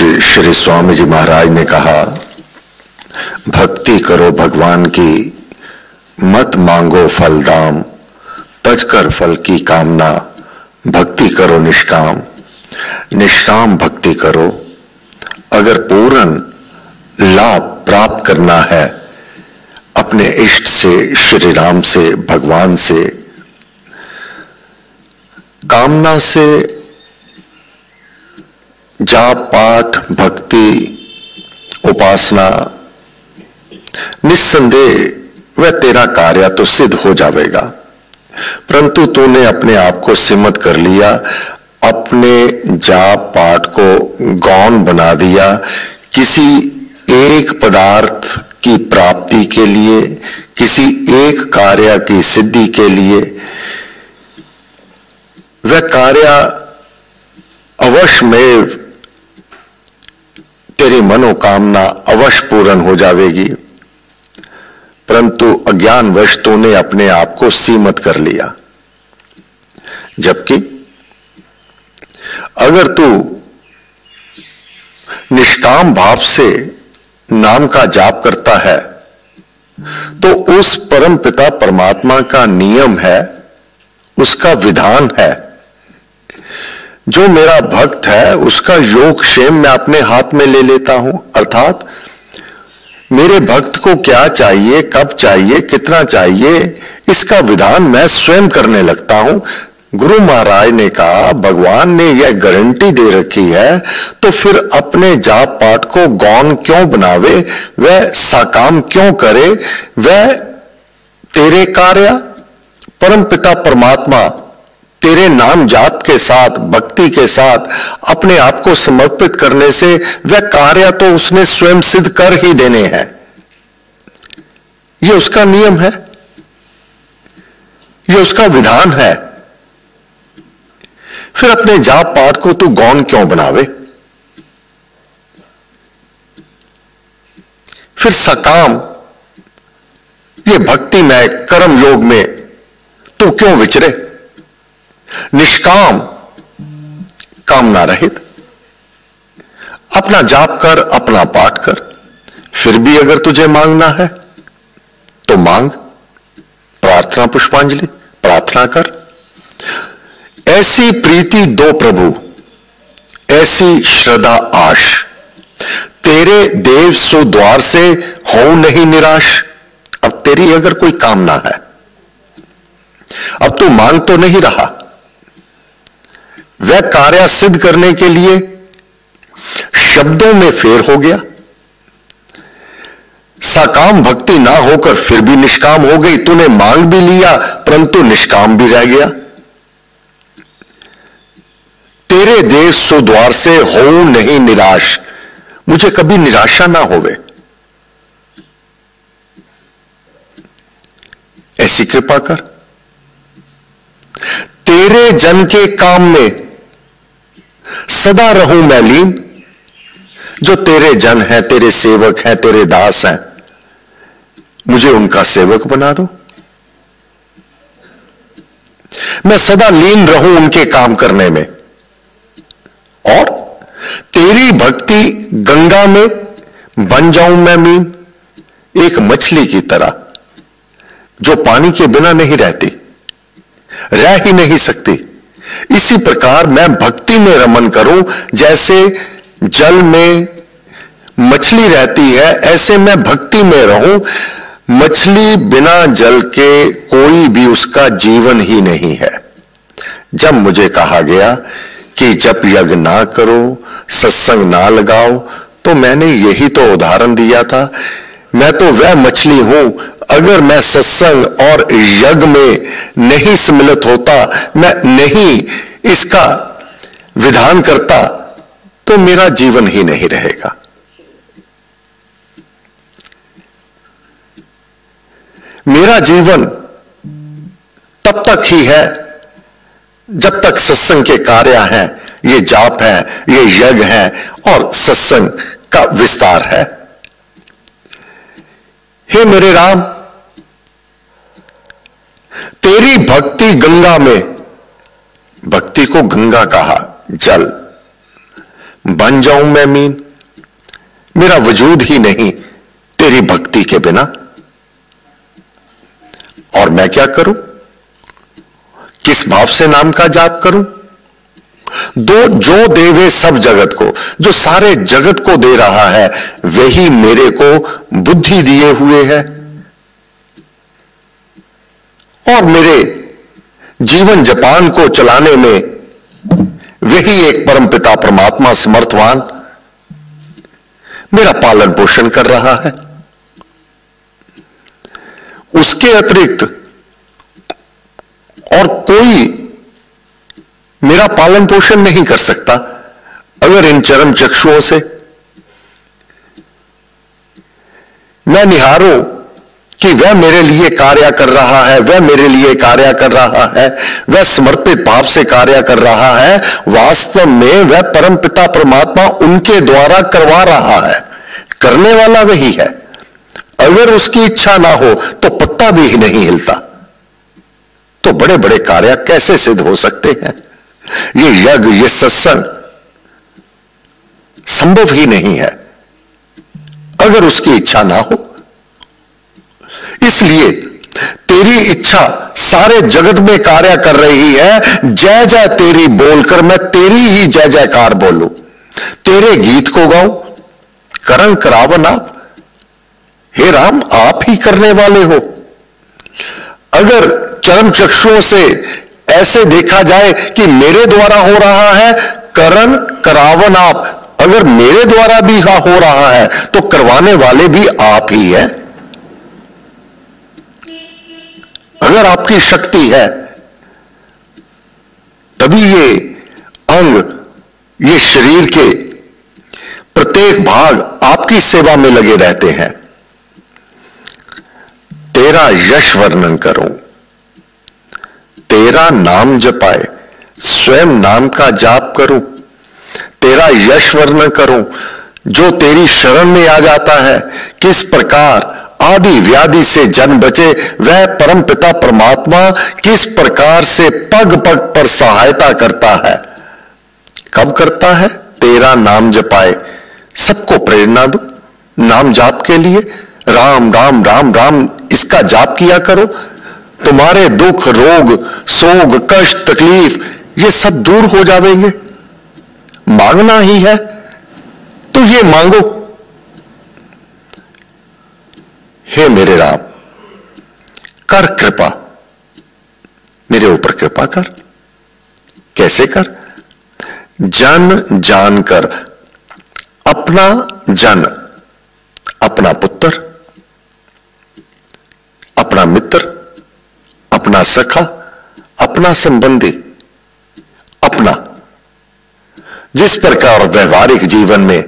पूज्य श्री स्वामी जी महाराज ने कहा, भक्ति करो भगवान की, मत मांगो फल दाम, तज कर फल की कामना, भक्ति करो निष्काम। निष्काम भक्ति करो। अगर पूर्ण लाभ प्राप्त करना है अपने इष्ट से, श्री राम से, भगवान से, कामना से जाप पाठ भक्ति उपासना, निस्संदेह वह तेरा कार्य तो सिद्ध हो जाएगा। परंतु तूने अपने आप को सीमित कर लिया, अपने जाप पाठ को गौण बना दिया, किसी एक पदार्थ की प्राप्ति के लिए, किसी एक कार्य की सिद्धि के लिए। वह कार्य अवश्य में तेरी मनोकामना अवश्य पूर्ण हो जाएगी, परंतु अज्ञानवश तूने अपने आप को सीमित कर लिया। जबकि अगर तू निष्काम भाव से नाम का जाप करता है तो उस परम पिता परमात्मा का नियम है, उसका विधान है, जो मेरा भक्त है उसका योग क्षेम मैं अपने हाथ में ले लेता हूं। अर्थात मेरे भक्त को क्या चाहिए, कब चाहिए, कितना चाहिए, इसका विधान मैं स्वयं करने लगता हूं। गुरु महाराज ने कहा, भगवान ने यह गारंटी दे रखी है तो फिर अपने जाप पाठ को गौण क्यों बनावे, वह साकाम क्यों करे। वह तेरे कार्य परम पिता परमात्मा तेरे नाम जाप के साथ, भक्ति के साथ अपने आप को समर्पित करने से वह कार्य तो उसने स्वयं सिद्ध कर ही देने हैं। यह उसका नियम है, यह उसका विधान है। फिर अपने जाप पाठ को तू गौण क्यों बनावे, फिर सकाम ये भक्ति में, कर्म योग में तू क्यों विचरे। निष्काम कामना रहित अपना जाप कर, अपना पाठ कर। फिर भी अगर तुझे मांगना है तो मांग, प्रार्थना पुष्पांजलि प्रार्थना कर। ऐसी प्रीति दो प्रभु, ऐसी श्रद्धा आश, तेरे देव सो द्वार से हो नहीं निराश। अब तेरी अगर कोई कामना है, अब तू मांग तो नहीं रहा, वह कार्य सिद्ध करने के लिए शब्दों में फेर हो गया, सकाम भक्ति ना होकर फिर भी निष्काम हो गई। तूने मांग भी लिया परंतु निष्काम भी रह गया। तेरे देव सो द्वार से हो नहीं निराश, मुझे कभी निराशा ना होवे, ऐसी कृपा कर। तेरे जन के काम में सदा रहूं मैं लीन। जो तेरे जन हैं, तेरे सेवक हैं, तेरे दास हैं, मुझे उनका सेवक बना दो। मैं सदा लीन रहूं उनके काम करने में। और तेरी भक्ति गंगा में बन जाऊं मैं मीन, एक मछली की तरह जो पानी के बिना नहीं रहती, रह ही नहीं सकती। इसी प्रकार मैं भक्ति में रमन करूं, जैसे जल में मछली रहती है ऐसे मैं भक्ति में रहूं। मछली बिना जल के कोई भी उसका जीवन ही नहीं है। जब मुझे कहा गया कि जब यज्ञ ना करो, सत्संग ना लगाओ, तो मैंने यही तो उदाहरण दिया था। मैं तो वह मछली हूं, अगर मैं सत्संग और यज्ञ में नहीं सम्मिलित होता, मैं नहीं इसका विधान करता, तो मेरा जीवन ही नहीं रहेगा। मेरा जीवन तब तक ही है जब तक सत्संग के कार्य हैं, ये जाप है, ये यज्ञ है और सत्संग का विस्तार है। हे मेरे राम, तेरी भक्ति गंगा में, भक्ति को गंगा कहा, जल बन जाऊं मैं मीन, मेरा वजूद ही नहीं तेरी भक्ति के बिना। और मैं क्या करूं, किस भाव से नाम का जाप करूं? जो देवे सब जगत को, जो सारे जगत को दे रहा है, वही मेरे को बुद्धि दिए हुए है और मेरे जीवन जपान को चलाने में वही एक परमपिता परमात्मा समर्थवान मेरा पालन पोषण कर रहा है। उसके अतिरिक्त और कोई मेरा पालन पोषण नहीं कर सकता। अगर इन चरम चक्षुओं से मैं निहारूं कि वह मेरे लिए कार्य कर रहा है, वह मेरे लिए कार्य कर रहा है, वह समर्पित भाव से कार्य कर रहा है, वास्तव में वह परमपिता परमात्मा उनके द्वारा करवा रहा है, करने वाला वही है। अगर उसकी इच्छा ना हो तो पत्ता भी नहीं हिलता, तो बड़े बड़े कार्य कैसे सिद्ध हो सकते हैं? ये यज्ञ, ये सत्संग संभव ही नहीं है अगर उसकी इच्छा ना हो। इसलिए तेरी इच्छा सारे जगत में कार्य कर रही है। जय जय तेरी बोलकर मैं तेरी ही जय जयकार बोलूं, तेरे गीत को गाऊं, करन करावन आप। हे राम, आप ही करने वाले हो। अगर चरम चक्षुओं से ऐसे देखा जाए कि मेरे द्वारा हो रहा है, करन करावन आप, अगर मेरे द्वारा भी हो रहा है तो करवाने वाले भी आप ही है। अगर आपकी शक्ति है तभी ये अंग, ये शरीर के प्रत्येक भाग आपकी सेवा में लगे रहते हैं। तेरा यश वर्णन करूं, तेरा नाम जपाए, स्वयं नाम का जाप करूं, तेरा यश वर्णन करूं। जो तेरी शरण में आ जाता है, किस प्रकार आदि व्याधि से जन बचे, वह परम पिता परमात्मा किस प्रकार से पग पग पर सहायता करता है। कब करता है? तेरा नाम जपाए। सबको प्रेरणा दो नाम जाप के लिए। राम राम राम राम इसका जाप किया करो, तुम्हारे दुख रोग सोग कष्ट तकलीफ ये सब दूर हो जाएंगे। मांगना ही है तो ये मांगो। हे मेरे राम, कर कृपा, मेरे ऊपर कृपा कर। कैसे कर? जन जानकर, अपना जन, अपना पुत्र, अपना मित्र, अपना सखा, अपना संबंधी, अपना, जिस प्रकार व्यवहारिक जीवन में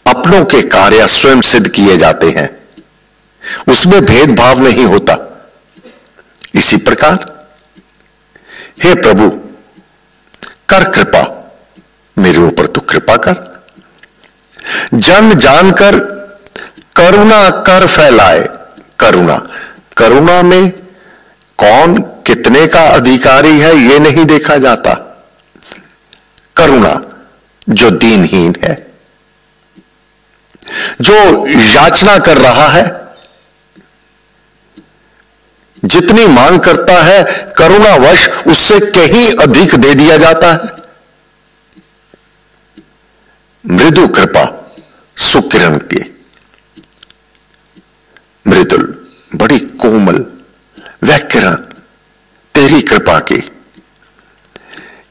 अपनों के कार्य स्वयं सिद्ध किए जाते हैं, उसमें भेदभाव नहीं होता, इसी प्रकार हे प्रभु कर कृपा, मेरे ऊपर तो कृपा कर। जन जानकर करुणा कर फैलाए। करुणा, करुणा में कौन कितने का अधिकारी है ये नहीं देखा जाता। करुणा जो दीनहीन है, जो याचना कर रहा है, जितनी मांग करता है करुणावश उससे कहीं अधिक दे दिया जाता है। मृदु कृपा सुकिरण की, मृदुल बड़ी कोमल वह किरण तेरी कृपा की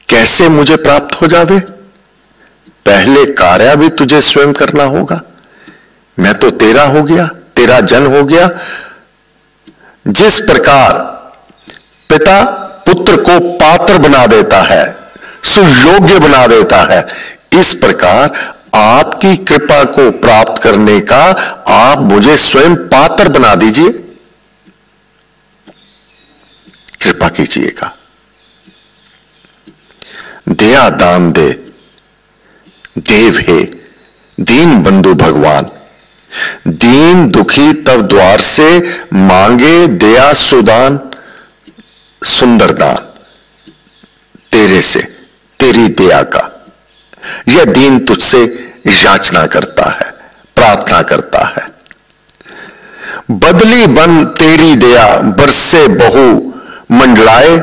कैसे मुझे प्राप्त हो जावे? पहले कार्य भी तुझे स्वयं करना होगा। मैं तो तेरा हो गया, तेरा जन हो गया। जिस प्रकार पिता पुत्र को पात्र बना देता है, सुयोग्य बना देता है, इस प्रकार आपकी कृपा को प्राप्त करने का आप मुझे स्वयं पात्र बना दीजिए। कृपा कीजिएगा। दया दान दे देव हे दीन बंधु भगवान। दीन दुखी तब द्वार से मांगे दया सुदान। सुंदर दान तेरे से, तेरी दया का। यह दीन तुझसे याचना करता है, प्रार्थना करता है। बदली बन तेरी दया बरसे बहु मंडलाए,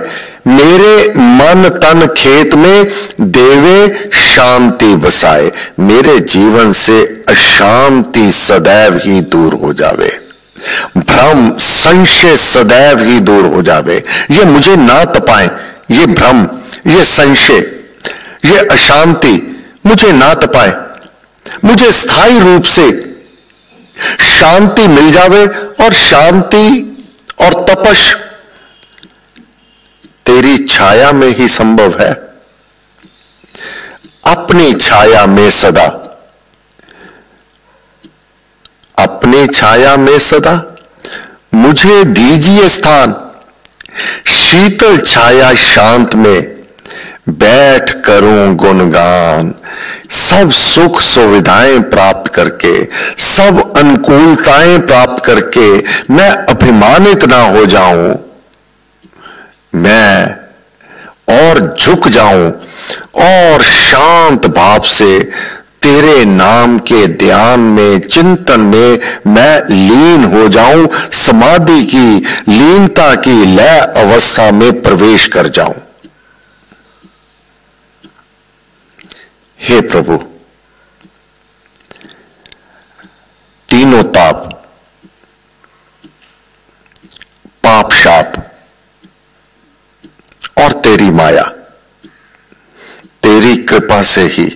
मेरे मन तन खेत में देवे शांति बसाए। मेरे जीवन से अशांति सदैव ही दूर हो जावे, भ्रम संशय सदैव ही दूर हो जावे। ये मुझे ना तपाए, ये भ्रम, ये संशय, ये अशांति मुझे ना तपाए। मुझे स्थायी रूप से शांति मिल जावे, और शांति और तपश तेरी छाया में ही संभव है। अपनी छाया में सदा, अपनी छाया में सदा मुझे दीजिए स्थान। शीतल छाया शांत में बैठ करूं गुणगान। सब सुख सुविधाएं प्राप्त करके, सब अनुकूलताएं प्राप्त करके मैं अभिमानित ना हो जाऊं, मैं और झुक जाऊं और शांत भाव से तेरे नाम के ध्यान में, चिंतन में मैं लीन हो जाऊं। समाधि की, लीनता की लय अवस्था में प्रवेश कर जाऊं। हे प्रभु, तीनों ताप, पाप शाप और तेरी माया, तेरी कृपा से ही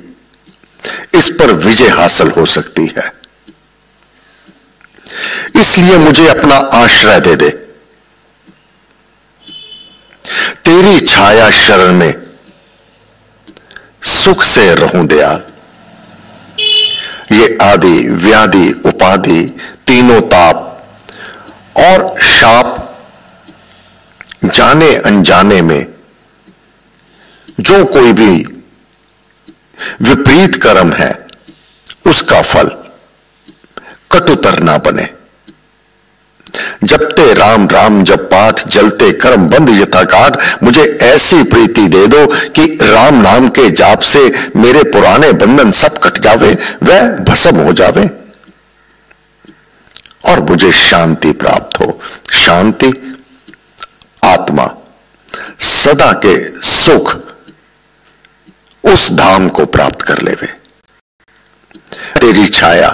इस पर विजय हासिल हो सकती है। इसलिए मुझे अपना आश्रय दे दे। तेरी छाया शरण में सुख से रहूं दयाल। ये आदि व्याधि उपाधि, तीनों ताप और शाप, जाने अनजाने में जो कोई भी विपरीत कर्म है, उसका फल कटुतर ना बने। जपते राम राम जप पाठ, जलते कर्म बंद यथा काट। मुझे ऐसी प्रीति दे दो कि राम नाम के जाप से मेरे पुराने बंधन सब कट जावे, वह भस्म हो जावे और मुझे शांति प्राप्त हो। शांति, आत्मा, सदा के सुख, उस धाम को प्राप्त कर लेवे। तेरी छाया,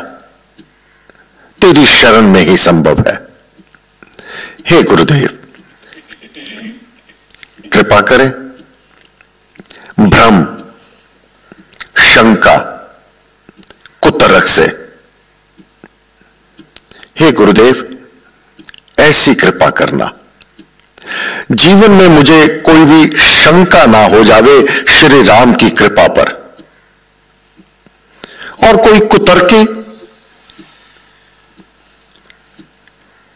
तेरी शरण में ही संभव है। हे गुरुदेव, कृपा करें। भ्रम, शंका, कुतर्क से, हे गुरुदेव, ऐसी कृपा करना जीवन में मुझे कोई भी शंका ना हो जावे श्री राम की कृपा पर, और कोई कुतर्की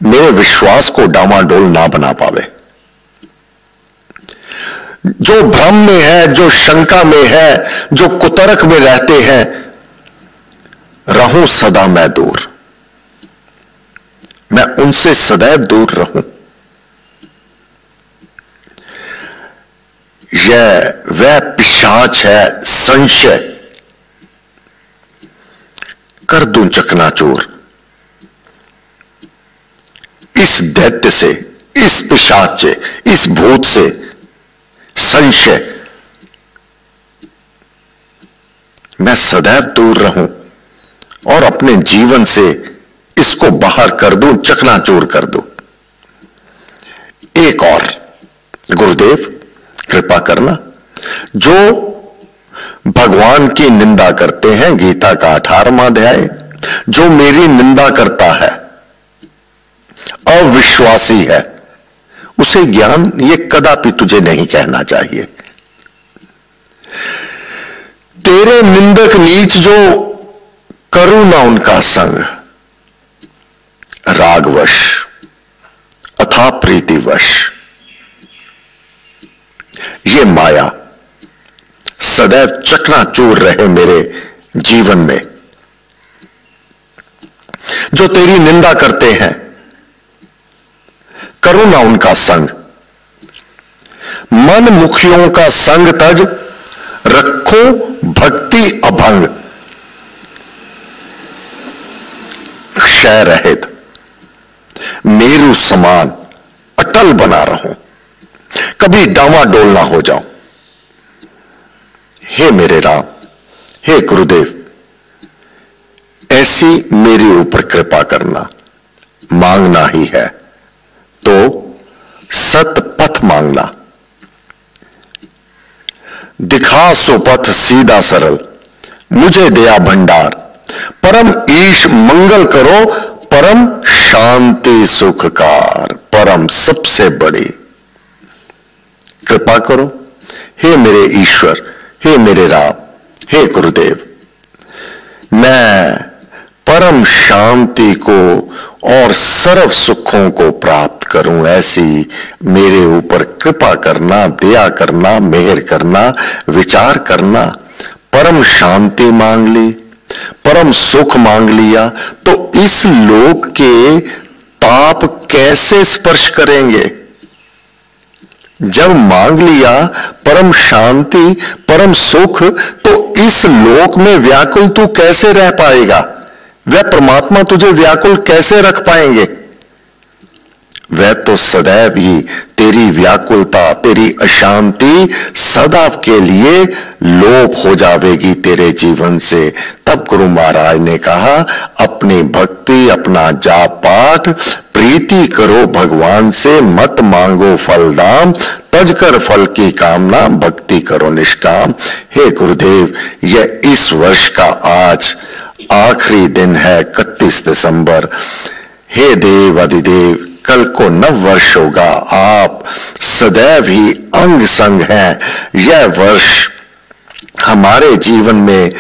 मेरे विश्वास को डामाडोल ना बना पावे। जो भ्रम में है, जो शंका में है, जो कुतर्क में रहते हैं, रहूं सदा मैं दूर। मैं उनसे सदैव दूर रहूं। यह वह पिशाच है संशय, कर दूं चकनाचूर। इस दैत्य से, इस पिशाच से, इस भूत से, संशय, मैं सदैव दूर रहूं और अपने जीवन से इसको बाहर कर दूं, चकनाचूर कर दूं। एक और गुरुदेव कृपा करना, जो भगवान की निंदा करते हैं, गीता का 18वां अध्याय, जो मेरी निंदा करता है, अविश्वासी है, उसे ज्ञान ये कदापि तुझे नहीं कहना चाहिए। तेरे निंदक नीच जो करूं ना उनका संग, रागवश अथा प्रीतिवश, ये माया सदैव चकनाचूर रहे मेरे जीवन में। जो तेरी निंदा करते हैं, करो ना उनका संग। मन मुखियों का संग तज, रखो भक्ति अभंग, क्षय रहित, मेरु समान अटल बना रहूं, कभी डावाडोल ना हो जाऊं। हे मेरे राम, हे गुरुदेव, ऐसी मेरे ऊपर कृपा करना। मांगना ही है तो सतपथ मांगना, दिखा सो पथ सीधा सरल, मुझे दया भंडार, परम ईश मंगल करो, परम शांति सुखकार, परम सबसे बड़ी कृपा करो। हे मेरे ईश्वर, हे मेरे राम, हे गुरुदेव, मैं परम शांति को और सर्व सुखों को प्राप्त करूं, ऐसी मेरे ऊपर कृपा करना, दया करना, मेहर करना, विचार करना। परम शांति मांग ली, परम सुख मांग लिया, तो इस लोक के ताप कैसे स्पर्श करेंगे? जब मांग लिया परम शांति, परम सुख, तो इस लोक में व्याकुल तू कैसे रह पाएगा? वह परमात्मा तुझे व्याकुल कैसे रख पाएंगे? वह तो सदैव ही तेरी व्याकुलता, तेरी अशांति सदा के लिए लोप हो जाएगी तेरे जीवन से। तब गुरु महाराज ने कहा, अपनी भक्ति, अपना जाप पाठ, प्रीति करो भगवान से, मत मांगो फल दाम, तज कर फल की कामना, भक्ति करो निष्काम। हे गुरुदेव, यह इस वर्ष का आज आखिरी दिन है, 31 दिसंबर। हे देव अधिदेव, कल को नव वर्ष होगा, आप सदैव ही अंग संग हैं। यह वर्ष हमारे जीवन में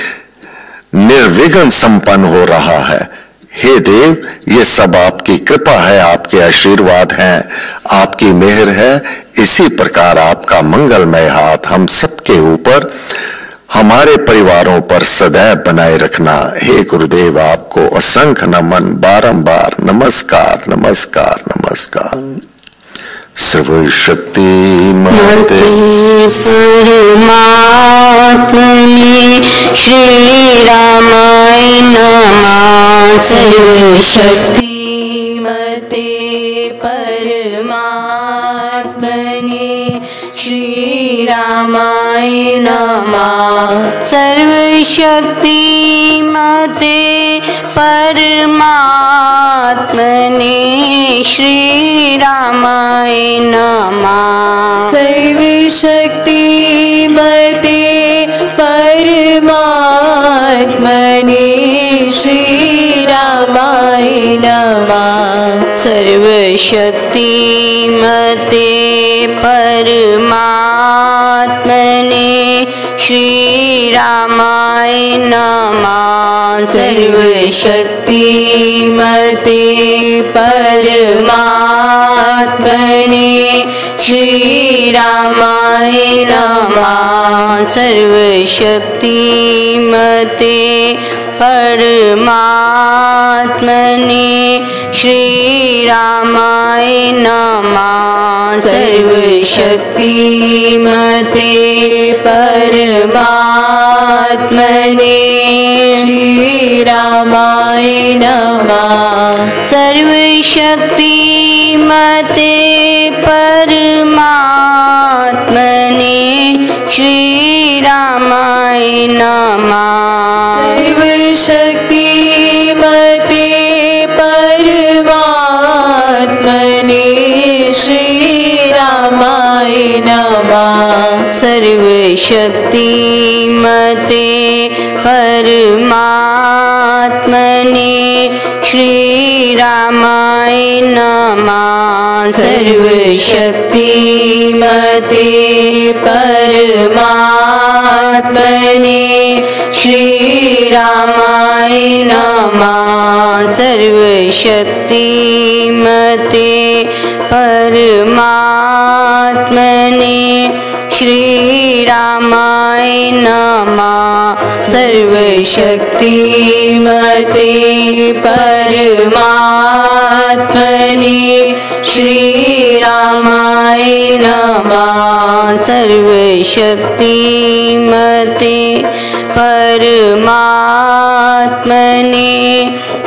निर्विघ्न संपन्न हो रहा है। हे देव, ये सब आपकी कृपा है, आपके आशीर्वाद हैं, आपकी मेहर है। इसी प्रकार आपका मंगलमय हाथ हम सबके ऊपर, हमारे परिवारों पर सदैव बनाए रखना। हे गुरुदेव, आपको असंख्य नमन, बारंबार नमस्कार, नमस्कार, नमस्कार। सर्वशक्ति माते परमात्मने श्री रामाय नमः। सर्वशक्ति मते परमात्मने श्री रामाय नमः। सर्वशक्ति मते परमात्मने श्री रामाय नमः। सर्वशक्ति मते परमात्मने श्री रामाय नमः। सर्वशक्ति मते परमात्मने श्री रामाय नमः। सर्वशक्ति मते परमात्मने श्री रामाय नमः। सर्वशक्ति मते परमात्मने श्री रामाय नमः। सर्वशक्ति मते परमात्मने श्री रामाय नमः। सर्वशक्ति मते परमात्मने श्री रामाय नमः। सर्वशक्ति मते परमात्मने श्री रामाय नमः। सर्वशक्ति मते परमात्मने श्री रामाय नमः। सर्वशक्ति मते परमात्मने श्री रामाय नमः। सर्वशक्ति मते परमात्मने श्री रामाय नमः। सर्वशक्ति मते परमात्मने श्री रामाय नमः। सर्वशक्तिमते परमात्मने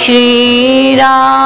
श्रीरामाय